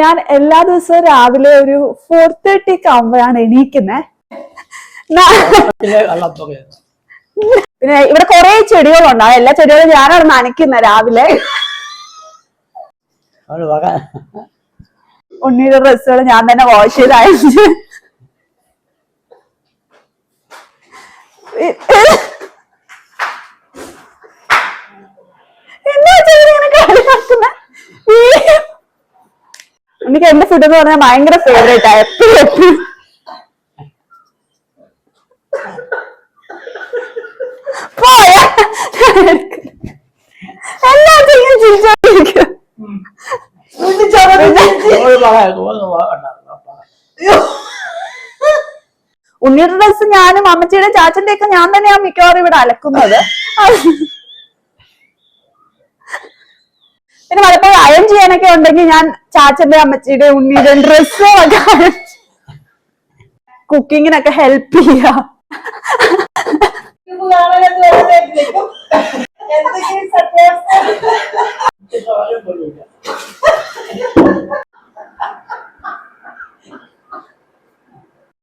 ഞാൻ എല്ലാ ദിവസവും രാവിലെ ഒരു 4:30 ആകുമ്പോഴാണ് എണീക്കുന്നത്. പിന്നെ ഇവിടെ കുറെ ചെടികളുണ്ട്. എല്ലാ ചെടികളും ഞാനാണ് നനയ്ക്കുന്നത് രാവിലെ. ഉണ്ണിയുടെ ഡ്രസ്സുകൾ ഞാൻ തന്നെ വാഷ് ചെയ്ത് അയച്ചു. എനിക്ക് എന്റെ ഫുഡ് എന്ന് പറഞ്ഞാൽ ഭയങ്കര ഫേവറേറ്റ് ആ. എപ്പോഴും എല്ലാത്തിനും ചിരിച്ചോണ്ടിരിക്കും. ഉണ്ണിയുടെ ഡ്രസ് ഞാനും അമ്മച്ചിയുടെ ചാച്ചന്റെ ഒക്കെ ഞാൻ തന്നെയാണ് മിക്കവാറും ഇവിടെ അലക്കുന്നത്. പിന്നെ പലപ്പോഴും അയൺ ചെയ്യാനൊക്കെ ഉണ്ടെങ്കിൽ ഞാൻ ചാച്ചന്റെ അമ്മച്ചിയുടെ ഉണ്ണിയുടെ ഡ്രസ്സും ഒക്കെ കുക്കിങ്ങിനൊക്കെ ഹെൽപ്പ് ചെയ്യാം.